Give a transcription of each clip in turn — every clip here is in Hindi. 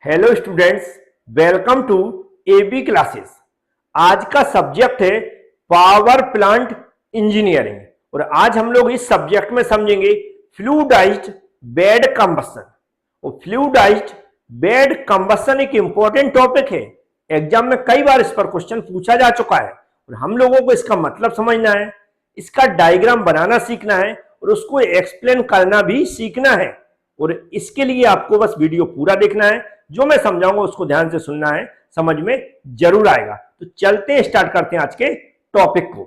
Hello students, welcome to AB classes. आज का सब्जेक्ट है पावर प्लांट इंजीनियरिंग और आज हम लोग इस सब्जेक्ट में समझेंगे फ्लूइडाइज्ड बेड कंबशन। और फ्लूइडाइज्ड बेड कंबशन एक इंपॉर्टेंट टॉपिक है। एग्जाम में कई बार इस पर क्वेश्चन पूछा जा चुका है और हम लोगों को इसका मतलब समझना है, इसका डायग्राम बनाना सीखना है और उसको एक्सप्लेन करना भी सीखना है। और इसके लिए आपको बस वीडियो पूरा देखना है, जो मैं समझाऊंगा उसको ध्यान से सुनना है, समझ में जरूर आएगा। तो चलते हैं, स्टार्ट करते हैं आज के टॉपिक को।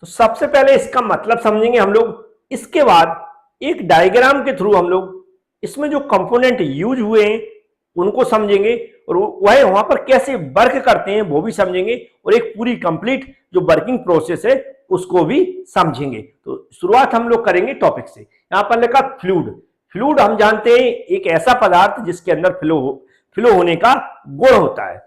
तो सबसे पहले इसका मतलब समझेंगे हम लोग, इसके बाद एक डायग्राम के थ्रू हम लोग इसमें जो कंपोनेंट यूज हुए हैं उनको समझेंगे और वह वहां पर कैसे वर्क करते हैं वो भी समझेंगे और एक पूरी कंप्लीट जो वर्किंग प्रोसेस है उसको भी समझेंगे। तो शुरुआत हम लोग करेंगे टॉपिक से। यहां पर लिखा फ्लूइड। फ्लूइड हम जानते हैं एक ऐसा पदार्थ जिसके अंदर फ्लो होने का गुण होता है।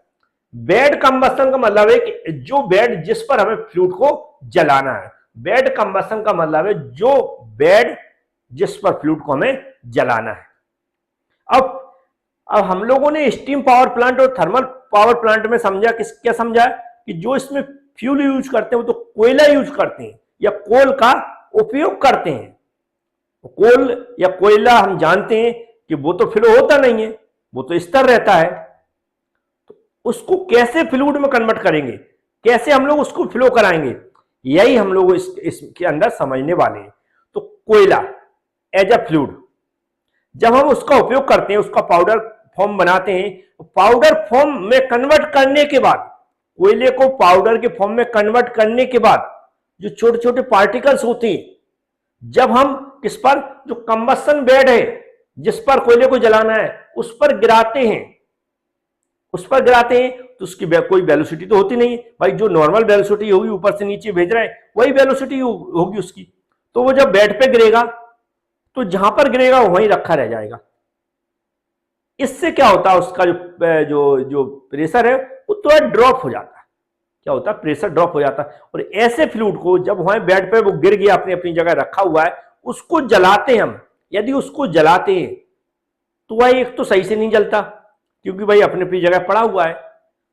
बेड कंबशन का मतलब है कि जो बेड जिस पर हमें फ्लूइड को जलाना है। बेड कंबशन का मतलब है जो बेड जिस पर फ्लूइड को हमें जलाना है। अब हम लोगों ने स्टीम पावर प्लांट और थर्मल पावर प्लांट में समझा क्या समझा कि जो इसमें फ्यूल यूज करते हैं वो तो कोयला यूज करते हैं या कोल का उपयोग करते हैं। कोल या कोयला हम जानते हैं कि वो तो फ्लो होता नहीं है, वो तो स्थिर रहता है। तो उसको कैसे फ्लूइड में कन्वर्ट करेंगे, कैसे हम लोग उसको फ्लो कराएंगे, यही हम लोग इसके अंदर समझने वाले हैं। तो कोयला एज अ फ्लूइड जब हम उसका उपयोग करते हैं, उसका पाउडर फॉर्म बनाते हैं, तो पाउडर फॉर्म में कन्वर्ट करने के बाद, कोयले को पाउडर के फॉर्म में कन्वर्ट करने के बाद जो छोटे छोटे पार्टिकल्स होते हैं, जब हम किस पर, जो कंबशन बेड है जिस पर कोयले को जलाना है उस पर गिराते हैं, तो उसकी कोई वेलोसिटी तो होती नहीं है भाई। जो नॉर्मल वेलोसिटी होगी, ऊपर से नीचे भेज रहा है, वही वेलोसिटी होगी उसकी। तो वो जब बेड पे गिरेगा तो जहां पर गिरेगा वहीं रखा रह जाएगा। इससे क्या होता है, उसका जो प्रेशर है वो तो ड्रॉप हो जाता है। क्या होता है, प्रेशर ड्रॉप हो जाता है। और ऐसे फ्लूइड को जब वहां बेड पे वो गिर गया, अपनी अपनी जगह रखा हुआ है, उसको जलाते हैं हम। यदि उसको जलाते हैं तो वह एक तो सही से नहीं जलता, क्योंकि भाई अपनी अपनी जगह पड़ा हुआ है,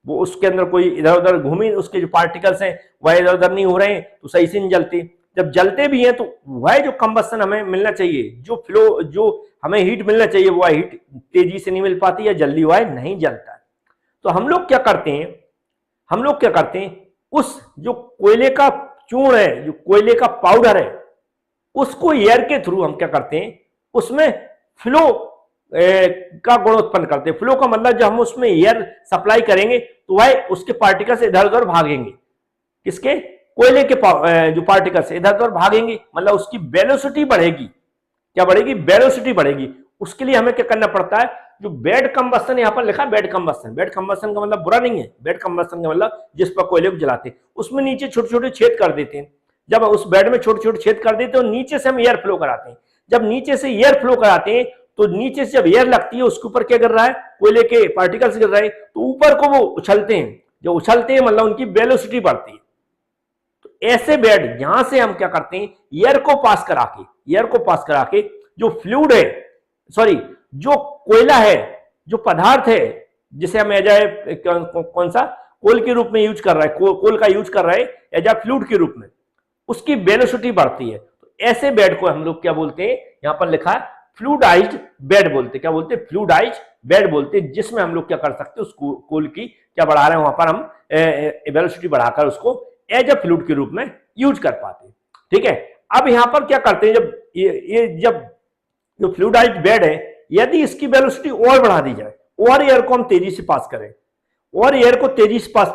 वो उसके अंदर कोई इधर उधर घूमे, उसके जो पार्टिकल्स हैं वह इधर उधर नहीं हो रहे हैं, तो सही से नहीं जलते। जब जलते भी हैं तो वह जो कंबशन हमें मिलना चाहिए, जो फ्लो, जो हमें हीट मिलना चाहिए, वह हीट तेजी से नहीं मिल पाती या जल्दी वह नहीं जलता है। तो हम लोग क्या करते हैं, उस जो कोयले का चूर्ण है, जो कोयले का पाउडर है, उसको एयर के थ्रू हम क्या करते हैं, उसमें फ्लो का गुण उत्पन्न करते हैं। फ्लो का मतलब जब हम उसमें एयर सप्लाई करेंगे तो वह उसके पार्टिकल्स इधर उधर भागेंगे। किसके, कोयले के जो पार्टिकल्स इधर उधर भागेंगे, मतलब उसकी वेलोसिटी बढ़ेगी। क्या बढ़ेगी, वेलोसिटी बढ़ेगी। उसके लिए हमें क्या करना पड़ता है, जो बेड कंबशन यहां पर लिखा है, बेड कंबशन का मतलब बुरा नहीं है। बेड कंबशन का मतलब जिस पर कोयले को जलाते हैं उसमें नीचे छोटे छोटे छेद कर देते हैं। जब उस बेड में छोटे छोटे छेद कर देते हैं और नीचे से हम एयर फ्लो कराते हैं। जब नीचे से एयर फ्लो कराते हैं तो नीचे से जब एयर लगती है उसके ऊपर क्या कर रहा है, कोयले के पार्टिकल्स गिर रहे हैं, तो ऊपर को वो उछलते हैं। जो उछलते हैं मतलब उनकी वेलोसिटी बढ़ती है। तो ऐसे बेड यहां से हम क्या करते हैं, एयर को पास करा के जो फ्लूइड है, सॉरी जो कोयला है, जो पदार्थ है, जिसे हम एज ए कौन सा कोल के रूप में यूज कर रहा है, कोल का यूज कर रहा है एज ए फ्लूइड के रूप में, उसकी वेलोसिटी बढ़ती है। तो ऐसे बेड को हम लोग क्या बोलते हैं, यहां पर लिखा है फ्लूइडाइज्ड बेड बोलते हैं। क्या बोलते हैं, फ्लूइडाइज्ड बेड बोलते हैं, जिसमें हम लोग क्या कर सकते हैं, उस कोल की क्या बढ़ा रहे हैं, वहां पर हम वेलोसिटी बढ़ाकर उसको एज ए फ्लूइड के रूप में यूज कर पाते हैं। ठीक है। अब यहां पर क्या करते हैं, जब जो फ्लूइडाइज्ड बेड है, यदि इसकी वेलोसिटी और बढ़ा दी जाए और एयर को हम तेजी से पास करें, और एयर को तेजी से पास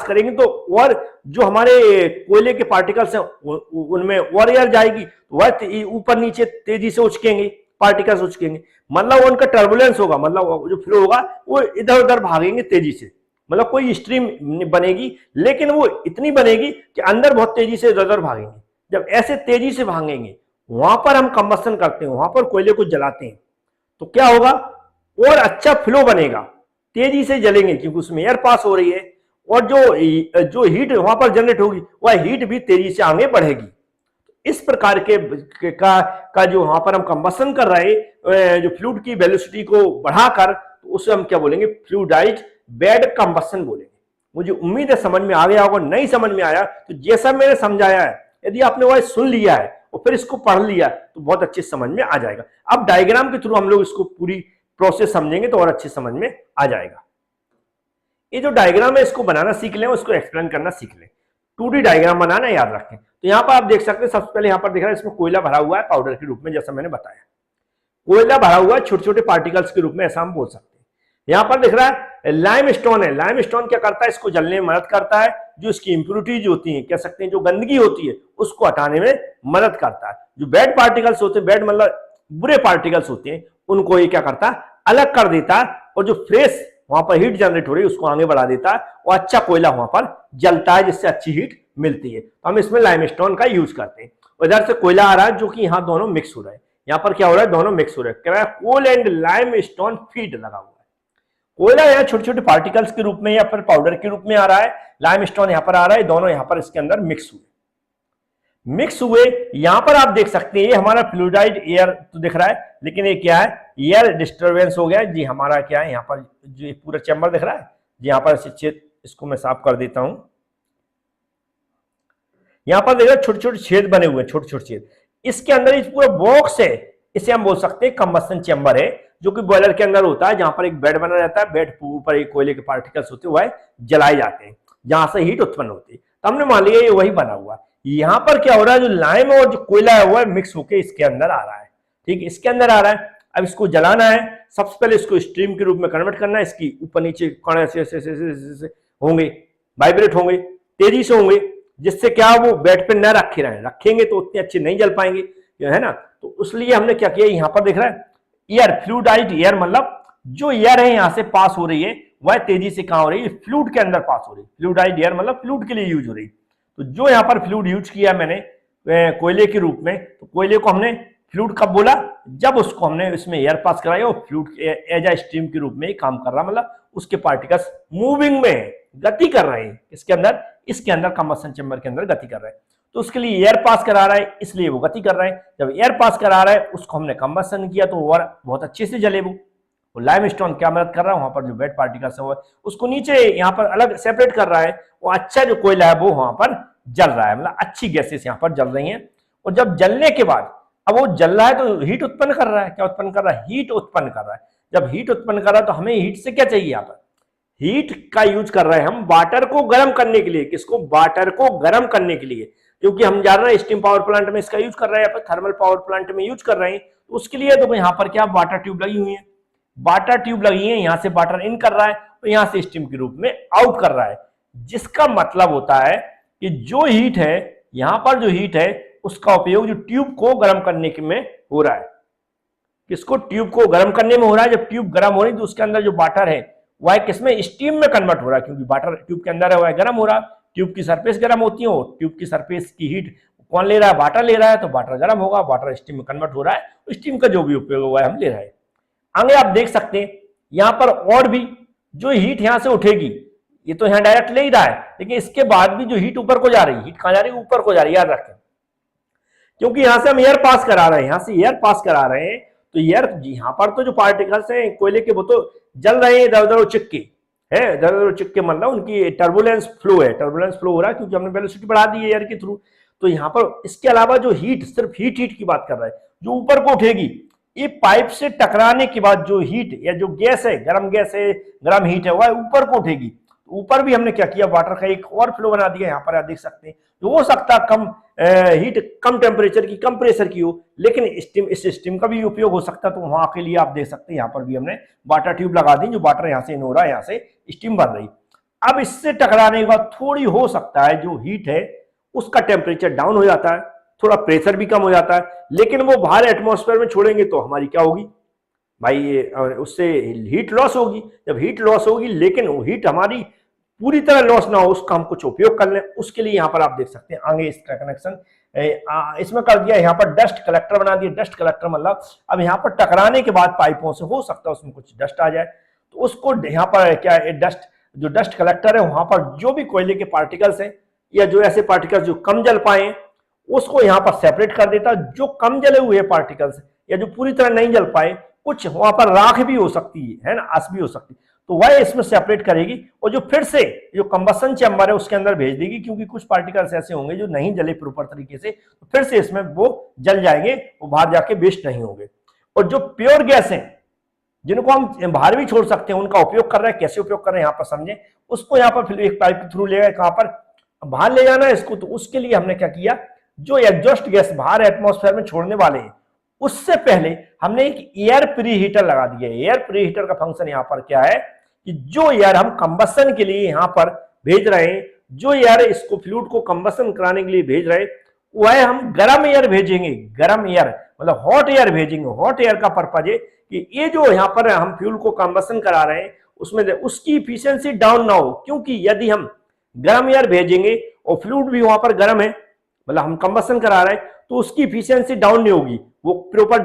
करेंगे तो और जो हमारे कोयले के पार्टिकल्स हैं उनमें और एयर जाएगी, तो वह ऊपर नीचे तेजी से उचकेंगे, पार्टिकल्स उचकेंगे, मतलब उनका टर्बुलेंस होगा, मतलब जो फ्लो होगा वो इधर उधर भागेंगे तेजी से, मतलब कोई स्ट्रीम बनेगी, लेकिन वो इतनी बनेगी कि अंदर बहुत तेजी से इधर उधर भागेंगे। जब ऐसे तेजी से भागेंगे, वहां पर हम कंबशन करते हैं, वहां पर कोयले को जलाते हैं, तो क्या होगा, और अच्छा फ्लो बनेगा, तेजी से जलेंगे क्योंकि उसमें एयर पास हो रही है, और जो हीट वहां पर जनरेट होगी वह हीट भी तेजी से आगे बढ़ेगी। इस प्रकार का जो वहां पर हम कंबसन कर रहे हैं, जो फ्लूइड की वेलोसिटी को बढ़ाकर, तो उसे हम क्या बोलेंगे, फ्लूइडाइज्ड बेड कंबसन बोलेंगे। मुझे उम्मीद है समझ में आ गया होगा। नहीं समझ में आया तो जैसा मैंने समझाया है, यदि आपने वह सुन लिया है और फिर इसको पढ़ लिया तो बहुत अच्छे समझ में आ जाएगा। अब डायग्राम के थ्रू हम लोग इसको पूरी प्रोसेस समझेंगे तो और अच्छे समझ में आ जाएगा। ये जो डायग्राम है इसको बनाना सीख लें, उसको एक्सप्लेन करना सीख लें। 2D डायग्राम बनाना याद रखें। तो यहाँ पर आप देख सकते हैं, सबसे पहले यहाँ पर दिख रहा है इसमें कोयला भरा हुआ है पाउडर के रूप में, जैसा मैंने बताया। कोयला भरा हुआ है छोटे छोटे पार्टिकल्स के रूप में, ऐसा हम बोल सकते हैं। यहाँ पर दिख रहा है लाइमस्टोन है। लाइमस्टोन क्या करता है, इसको जलने में मदद करता है। जो इसकी इंप्योरिटीज होती हैं, कह सकते हैं जो गंदगी होती है, उसको हटाने में मदद करता है। जो बैड पार्टिकल्स होते हैं, बैड मतलब बुरे पार्टिकल्स होते हैं, उनको ये क्या करता है, अलग कर देता है। और जो फ्रेश वहां पर हीट जनरेट हो रही है उसको आगे बढ़ा देता है और अच्छा कोयला वहां पर जलता है, जिससे अच्छी हीट मिलती है। तो हम इसमें लाइमस्टोन का यूज करते हैं। इधर से कोयला आ रहा है जो कि यहाँ दोनों मिक्स हो रहे हैं। यहाँ पर क्या हो रहा है, दोनों मिक्स हो रहे हैं। क्या है, कोल एंड लाइमस्टोन फीड लगा हुआ है। कोयला यहाँ छोटे छोटे पार्टिकल्स के रूप में या फिर पाउडर के रूप में आ रहा है, लाइमस्टोन यहाँ पर आ रहा है, दोनों यहाँ पर इसके अंदर मिक्स हुए। यहां पर आप देख सकते हैं ये हमारा फ्लूइडाइड एयर तो दिख रहा है, लेकिन ये क्या है, एयर डिस्टर्बेंस हो गया जी। हमारा क्या है, यहाँ पर जो पूरा चैम्बर दिख रहा है जी, यहाँ पर छेद, इसको मैं साफ कर देता हूं। यहां पर देखो छोटे छोटे छेद बने हुए हैं, छोटे छोटे छेद। इसके अंदर इस पूरा बॉक्स है, इसे हम बोल सकते हैं कंबसन चैम्बर है, जो कि बॉयलर के अंदर होता है, जहां पर एक बेड बना रहता है। बेड के ऊपर एक कोयले के पार्टिकल्स होते हैं, वह जलाए जाते हैं, जहां से हीट उत्पन्न होती है। तो हमने मान लिया ये वही बना हुआ है। यहां पर क्या हो रहा है, जो लाइम और जो कोयला है वो मिक्स होकर इसके अंदर आ रहा है। ठीक है, इसके अंदर आ रहा है। अब इसको जलाना है। सबसे पहले इसको स्ट्रीम के रूप में कन्वर्ट करना है। इसकी ऊपर नीचे कण ऐसे होंगे, वाइब्रेट होंगे, तेजी से होंगे, जिससे क्या वो बेड पे न रखे रहें। रखेंगे तो उतने अच्छे नहीं जल पाएंगे, है ना। तो इसलिए हमने क्या किया, यहाँ पर दिख रहा है एयर, फ्लूइडाइज्ड एयर, मतलब जो एयर है यहाँ से पास हो रही है वह तेजी से कहां हो रही है, फ्लूइड के अंदर पास हो रही है। फ्लूइडाइज्ड एयर मतलब फ्लूइड के लिए यूज हो रही है। तो जो यहाँ पर फ्लूइड यूज किया मैंने कोयले के रूप में, तो कोयले को हमने फ्लूइड कब बोला, जब उसको हमने इसमें एयर पास कराया और फ्लूइड एज ए स्ट्रीम के रूप में काम कर रहा, मतलब उसके पार्टिकल्स मूविंग में गति कर रहे हैं। इसके अंदर कंबसन चैम्बर के अंदर गति कर रहे हैं। तो उसके लिए एयर पास करा रहा है, इसलिए वो गति कर रहा है। जब एयर पास करा रहा है उसको हमने कंबसन किया, तो और बहुत अच्छे से जले वो। लाइमस्टोन क्या मदद कर रहा है, वहां पर जो बेड पार्टिकल्स है वो उसको नीचे यहाँ पर अलग सेपरेट कर रहा है। वो अच्छा जो कोयला है वो वहां पर जल रहा है, मतलब अच्छी गैसेस यहाँ पर जल रही हैं। और जब जलने के बाद अब वो जल रहा है तो हीट उत्पन्न कर रहा है। क्या उत्पन्न कर रहा है, हीट उत्पन्न कर रहा है। जब हीट उत्पन्न कर रहा है तो हमें हीट से क्या चाहिए, यहाँ पर हीट का यूज कर रहे हैं हम वाटर को गर्म करने के लिए। किसको, वाटर को गर्म करने के लिए, क्योंकि हम जान रहे हैं स्टीम पावर प्लांट में इसका यूज कर रहे हैं, या फिर थर्मल पावर प्लांट में यूज कर रहे हैं। तो उसके लिए तो यहाँ पर क्या वाटर ट्यूब लगी हुई है, वाटर ट्यूब लगी है। यहाँ से वाटर इन कर रहा है तो यहाँ से स्टीम के रूप में आउट कर रहा है, जिसका मतलब होता है कि जो हीट है, यहाँ पर जो हीट है उसका उपयोग जो ट्यूब को गर्म करने में हो रहा है। किसको, ट्यूब को गर्म करने में हो रहा है। जब ट्यूब गर्म हो रही है तो उसके अंदर जो वाटर है वह किसमें, स्टीम में कन्वर्ट हो रहा है, क्योंकि वाटर ट्यूब के अंदर है वह गर्म हो रहा है। ट्यूब की सरफेस गर्म होती है, ट्यूब की सरफेस की हीट कौन ले रहा है, वाटर ले रहा है, तो वाटर गर्म होगा, वाटर स्टीम में कन्वर्ट हो रहा है। तो स्टीम का जो भी उपयोग हुआ है हम ले रहे हैं। आगे आप देख सकते हैं यहां पर और भी जो हीट यहां से उठेगी, ये तो यहां डायरेक्ट ले ही रहा है, लेकिन इसके बाद भी जो हीट ऊपर को जा रही है, हीट कहां जा रही है, ऊपर को जा रही है, याद रखें। क्योंकि यहां से हम एयर पास करा रहे हैं, यहां से एयर पास करा रहे हैं, तो एयर यहां पर तो जो पार्टिकल्स हैं कोयले के वो तो जल रहे हैं इधर उधर चिपके है, इधर उधर चिपके, मतलब उनकी टर्बुलेंस फ्लो है, टर्बुलेंस फ्लो हो रहा है क्योंकि हमने वेलोसिटी बढ़ा दी है एयर के थ्रू। तो यहाँ पर इसके अलावा जो हीट, सिर्फ हीट की बात कर रहा है, जो ऊपर को उठेगी, ये पाइप से टकराने के बाद जो हीट या जो गैस है, गैस है, गर्म हीट है, वह ऊपर को उठेगी। ऊपर भी हमने क्या किया, वाटर का एक और फ्लो बना दिया। यहाँ पर आप देख सकते हैं, तो हो सकता है कम हीट, कम टेम्परेचर की, कम प्रेशर की हो, लेकिन स्टीम, इस स्टीम का भी उपयोग हो सकता है। तो वहां के लिए आप देख सकते हैं यहाँ पर भी हमने वाटर ट्यूब लगा दी, जो वाटर यहाँ से इन हो रहा है, यहाँ से स्टीम बन रही। अब इससे टकराने के बाद थोड़ी हो सकता है जो हीट है उसका टेम्परेचर डाउन हो जाता है, थोड़ा प्रेशर भी कम हो जाता है, लेकिन वो बाहर एटमॉस्फेयर में छोड़ेंगे तो हमारी क्या होगी भाई, उससे हीट लॉस होगी। जब हीट लॉस होगी, लेकिन वो हीट हमारी पूरी तरह लॉस ना हो, उसका हम कुछ उपयोग कर लें, उसके लिए यहाँ पर आप देख सकते हैं आगे इसका कनेक्शन इसमें कर दिया। यहाँ पर डस्ट कलेक्टर बना दिया। डस्ट कलेक्टर मतलब अब यहाँ पर टकराने के बाद पाइपों से हो सकता है उसमें कुछ डस्ट आ जाए, तो उसको यहाँ पर क्या डस्ट, जो डस्ट कलेक्टर है वहां पर जो भी कोयले के पार्टिकल्स हैं या जो ऐसे पार्टिकल्स जो कम जल पाए उसको यहाँ पर सेपरेट कर देता। जो कम जले हुए पार्टिकल्स या जो पूरी तरह नहीं जल पाए, कुछ वहां पर राख भी हो सकती है ना, अस भी हो सकती है, तो वह इसमें सेपरेट करेगी और जो फिर से जो कंबसन चैम्बर है उसके अंदर भेज देगी, क्योंकि कुछ पार्टिकल्स ऐसे होंगे जो नहीं जले प्रॉपर तरीके से, तो फिर से इसमें वो जल जाएंगे, वो बाहर जाके वेस्ट नहीं होंगे। और जो प्योर गैस है जिनको हम बाहर भी छोड़ सकते हैं, उनका उपयोग कर रहे हैं। कैसे उपयोग कर रहे हैं यहाँ पर समझे। उसको यहाँ पर एक पाइप के थ्रू ले गए, कहां पर, बाहर ले जाना है इसको। तो उसके लिए हमने क्या किया, जो एग्जॉस्ट गैस बाहर एटमॉस्फेयर में छोड़ने वाले हैं, उससे पहले हमने एक एयर प्री हीटर लगा दिया। एयर प्री हीटर का फंक्शन यहाँ पर क्या है कि जो एयर हम कंबसन के लिए यहाँ पर भेज रहे हैं, जो एयर इसको फ्लूइड को कंबसन कराने के लिए भेज रहे हैं, वह हम गर्म एयर भेजेंगे। गर्म एयर मतलब हॉट एयर भेजेंगे। हॉट एयर का पर्पज है कि ये जो यहाँ पर हम फ्यूल को कंबसन करा रहे हैं उसमें उसकी इफिशियंसी डाउन ना हो, क्योंकि यदि हम गर्म एयर भेजेंगे और फ्लूइड भी वहां पर गर्म है, मतलब हम कंबसन करा रहे हैं, तो उसकी इफिशियंसी डाउन नहीं होगी, वो प्रॉपर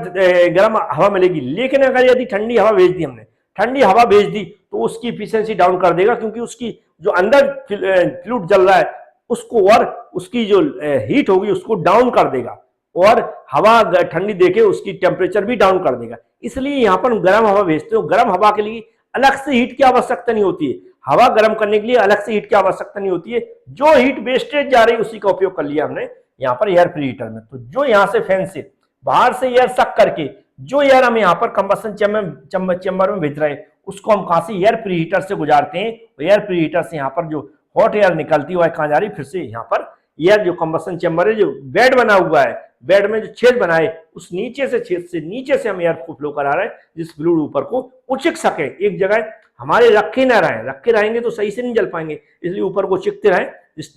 गर्म हवा मिलेगी। लेकिन अगर यदि ठंडी हवा भेज दी हमने, ठंडी हवा भेज दी, तो उसकी इफिशियंसी डाउन कर देगा, क्योंकि उसकी जो अंदर फ्लूइड जल रहा है उसको और उसकी जो हीट होगी उसको डाउन कर देगा, और हवा ठंडी देके उसकी टेम्परेचर भी डाउन कर देगा। इसलिए यहाँ पर गर्म हवा भेजते हो। गर्म हवा के लिए अलग से हीट की आवश्यकता नहीं होती है। हवा गर्म करने के लिए अलग से हीट की आवश्यकता नहीं होती है। जो हीट वेस्टेज जा रही है उसी का उपयोग कर लिया हमने यहाँ पर एयर प्री हीटर में। तो जो यहाँ से फैन से बाहर से एयर सक करके जो एयर हम यहाँ पर कंबसन चैम्बर में भेज रहे हैं, उसको हम कहां से, एयर प्री हीटर से गुजारते हैं। एयर प्री हीटर से यहाँ पर जो हॉट एयर निकलती है वह कहां जा रही है, फिर से यहाँ पर एयर जो कंबसन चैम्बर है, जो बेड बना हुआ है, बेड में जो छेद बनाए उस नीचे से छेद से नीचे से हम एयर को फ्लो करा रहे हैं, जिस फ्लूइड ऊपर को उचिक सके, एक जगह हमारे रखे ना रहे। रखे रहेंगे तो सही से नहीं जल पाएंगे, इसलिए ऊपर को चिकते रहे,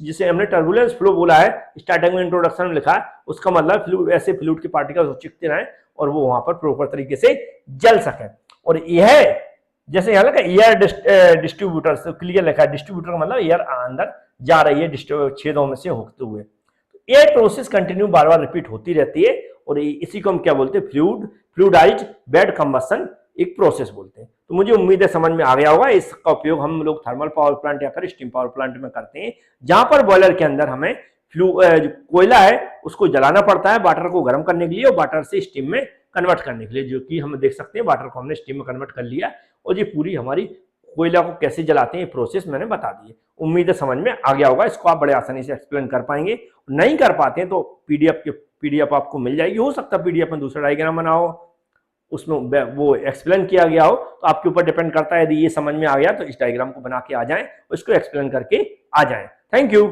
जिसे हमने टर्बुलेंस फ्लो बोला है, स्टार्टिंग में इंट्रोडक्शन में लिखा है। उसका मतलब फ्लूइड, ऐसे फ्लूइड के पार्टिकल्स चिकते रहे और वो वहां पर प्रॉपर तरीके से जल सके। और यह जैसे यहाँ लगा एयर डिस्ट्रीब्यूटर से क्लियर लिखा है, डिस्ट्रीब्यूटर का मतलब एयर अंदर जा रही है छेदों में से होते हुए। ये प्रोसेस कंटिन्यू बार बार रिपीट होती रहती है, और इसी को हम क्या बोलते हैं, फ्लूइडाइज्ड बेड कंबसन एक प्रोसेस बोलते हैं। तो मुझे उम्मीद है समझ में आ गया होगा। इसका उपयोग हम लोग थर्मल पावर प्लांट या फिर स्टीम पावर प्लांट में करते हैं, जहां पर बॉयलर के अंदर हमें कोयला है उसको जलाना पड़ता है वाटर को गर्म करने के लिए, और वाटर से स्टीम में कन्वर्ट करने के लिए, जो कि हम देख सकते हैं वाटर को हमने स्टीम में कन्वर्ट कर लिया। और ये पूरी हमारी कोयला को कैसे जलाते हैं प्रोसेस मैंने बता दी है। उम्मीद है समझ में आ गया होगा। इसको आप बड़े आसानी से एक्सप्लेन कर पाएंगे। नहीं कर पाते हैं तो पीडीएफ आपको मिल जाएगी। हो सकता है पीडीएफ में दूसरा डायग्राम बना हो, उसमें वो एक्सप्लेन किया गया हो, तो आपके ऊपर डिपेंड करता है। यदि ये समझ में आ गया तो इस डायग्राम को बना के आ जाएं और इसको एक्सप्लेन करके आ जाएं। Thank you.